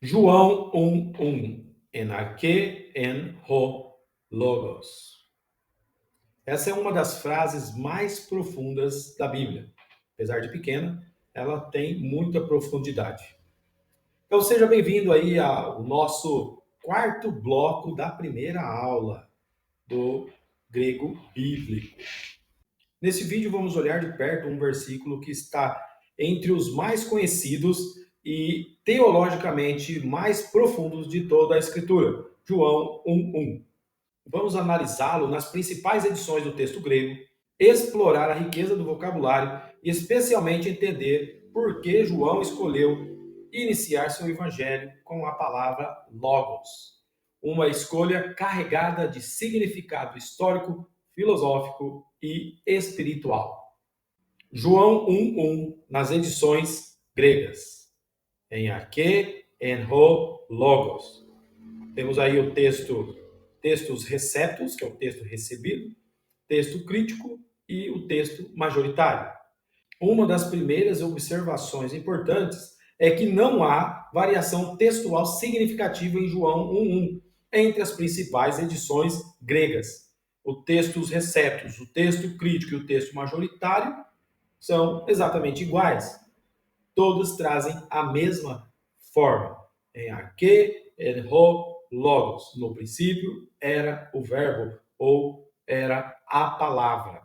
João 1:1. En arche en ho logos. Essa é uma das frases mais profundas da Bíblia. Apesar de pequena, ela tem muita profundidade. Então seja bem-vindo aí ao nosso quarto bloco da primeira aula do grego bíblico. Nesse vídeo vamos olhar de perto um versículo que está entre os mais conhecidos e teologicamente mais profundos de toda a Escritura, João 1:1. Vamos analisá-lo nas principais edições do texto grego, explorar a riqueza do vocabulário e especialmente entender por que João escolheu iniciar seu evangelho com a palavra logos, uma escolha carregada de significado histórico, filosófico e espiritual. João 1:1 nas edições gregas. Em arche, en ho, logos. Temos aí o textos receptos, que é o texto recebido, texto crítico e o texto majoritário. Uma das primeiras observações importantes é que não há variação textual significativa em João 1:1 entre as principais edições gregas. Os textos receptos, o texto crítico e o texto majoritário são exatamente iguais. Todos trazem a mesma forma. Em arche, en ho, logos. No princípio era o verbo, ou era a palavra.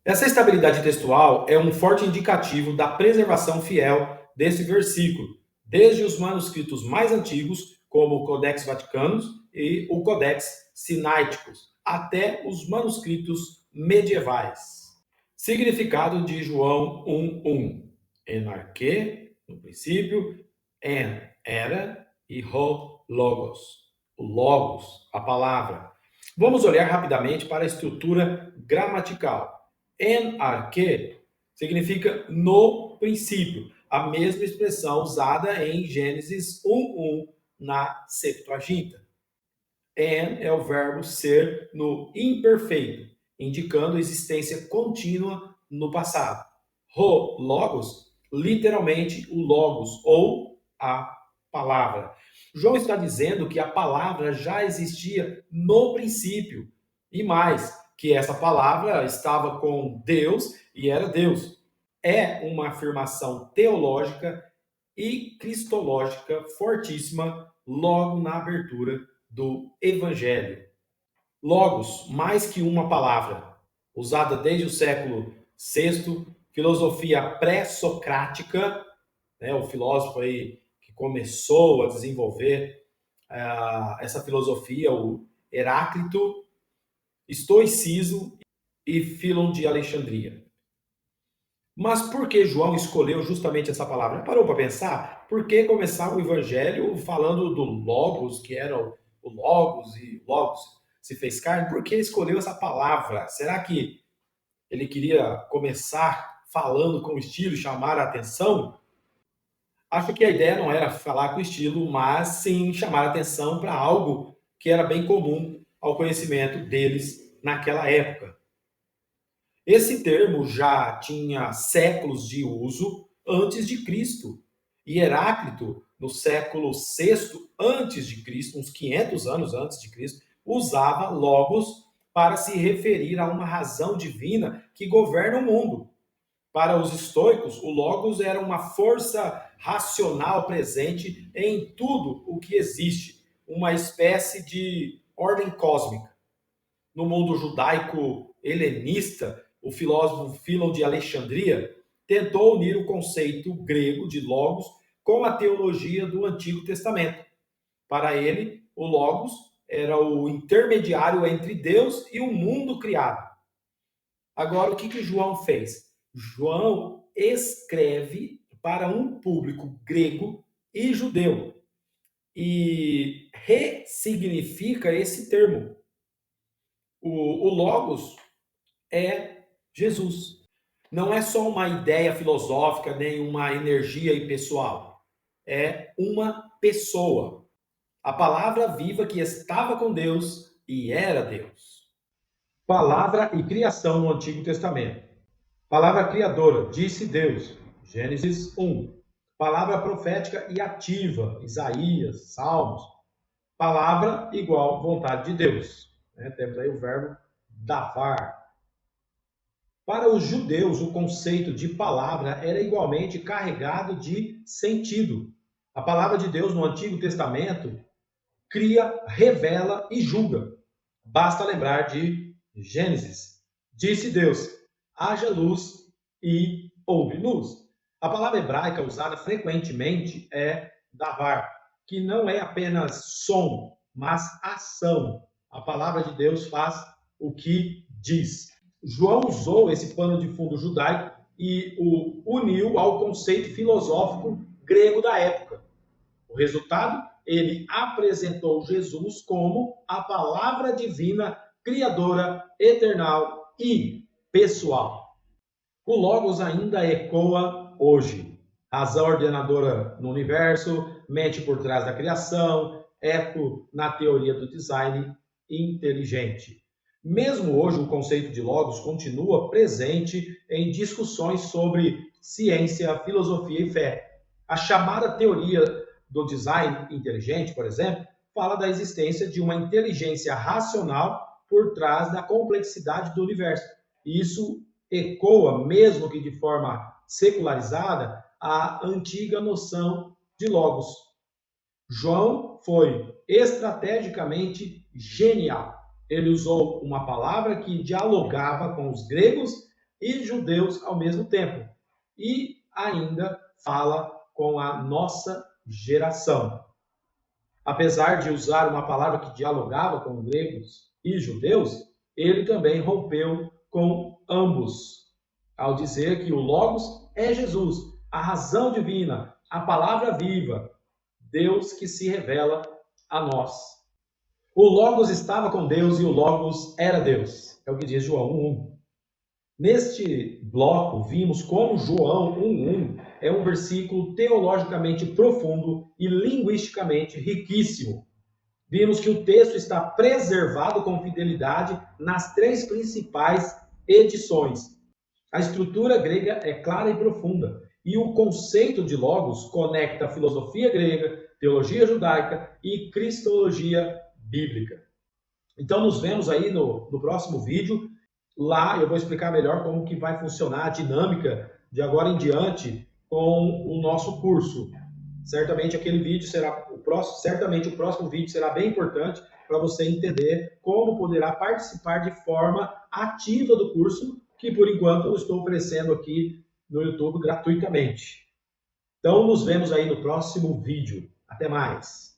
Essa estabilidade textual é um forte indicativo da preservação fiel desse versículo, desde os manuscritos mais antigos, como o Codex Vaticanus e o Codex Sinaiticus, até os manuscritos medievais. Significado de João 1:1. En arche, no princípio, en, era, e ho, logos. O logos, a palavra. Vamos olhar rapidamente para a estrutura gramatical. En arche significa no princípio, a mesma expressão usada em Gênesis 1:1 na Septuaginta. En é o verbo ser no imperfeito, indicando existência contínua no passado. Ho, logos, literalmente o logos, ou a palavra. João está dizendo que a palavra já existia no princípio, e mais, que essa palavra estava com Deus e era Deus. É uma afirmação teológica e cristológica fortíssima logo na abertura do Evangelho. Logos, mais que uma palavra, usada desde o século VI, filosofia pré-socrática, né, o filósofo aí que começou a desenvolver essa filosofia, o Heráclito, estoicismo e Filon de Alexandria. Mas por que João escolheu justamente essa palavra? Parou para pensar? Por que começar o evangelho falando do Logos, que era o Logos, e Logos se fez carne? Por que escolheu essa palavra? Será que ele queria começar falando com estilo, chamar a atenção? Acho que a ideia não era falar com estilo, mas sim chamar a atenção para algo que era bem comum ao conhecimento deles naquela época. Esse termo já tinha séculos de uso antes de Cristo. E Heráclito, no século VI antes de Cristo, uns 500 anos antes de Cristo, usava logos para se referir a uma razão divina que governa o mundo. Para os estoicos, o logos era uma força racional presente em tudo o que existe, uma espécie de ordem cósmica. No mundo judaico helenista, o filósofo Filon de Alexandria tentou unir o conceito grego de logos com a teologia do Antigo Testamento. Para ele, o logos era o intermediário entre Deus e o mundo criado. Agora, o que João fez? João escreve para um público grego e judeu e ressignifica esse termo. O logos é Jesus. Não é só uma ideia filosófica, nem uma energia impessoal. É uma pessoa. A palavra viva que estava com Deus e era Deus. Palavra e criação no Antigo Testamento. Palavra criadora, disse Deus. Gênesis 1. Palavra profética e ativa, Isaías, Salmos. Palavra igual vontade de Deus. Temos aí o verbo davar. Para os judeus, o conceito de palavra era igualmente carregado de sentido. A palavra de Deus no Antigo Testamento cria, revela e julga. Basta lembrar de Gênesis. Disse Deus: haja luz e houve luz. A palavra hebraica usada frequentemente é davar, que não é apenas som, mas ação. A palavra de Deus faz o que diz. João usou esse pano de fundo judaico e o uniu ao conceito filosófico grego da época. O resultado? Ele apresentou Jesus como a palavra divina, criadora, eternal e pessoal. O Logos ainda ecoa hoje. Razão ordenadora no universo, mente por trás da criação, eco na teoria do design inteligente. Mesmo hoje, o conceito de Logos continua presente em discussões sobre ciência, filosofia e fé. A chamada teoria do design inteligente, por exemplo, fala da existência de uma inteligência racional por trás da complexidade do universo. E isso ecoa, mesmo que de forma secularizada, a antiga noção de Logos. João foi estrategicamente genial. Ele usou uma palavra que dialogava com os gregos e judeus ao mesmo tempo. E ainda fala com a nossa geração. Apesar de usar uma palavra que dialogava com gregos e judeus, ele também rompeu com ambos, ao dizer que o Logos é Jesus, a razão divina, a palavra viva, Deus que se revela a nós. O Logos estava com Deus e o Logos era Deus. É o que diz João 1:1. Neste bloco, vimos como João 1:1 é um versículo teologicamente profundo e linguisticamente riquíssimo. Vimos que o texto está preservado com fidelidade nas 3 principais edições. A estrutura grega é clara e profunda, e o conceito de Logos conecta a filosofia grega, teologia judaica e cristologia bíblica. Então, nos vemos aí no próximo vídeo. Lá eu vou explicar melhor como que vai funcionar a dinâmica de agora em diante com o nosso curso. Certamente aquele vídeo será o próximo vídeo será bem importante para você entender como poderá participar de forma ativa do curso, que por enquanto eu estou oferecendo aqui no YouTube gratuitamente. Então nos vemos aí no próximo vídeo. Até mais!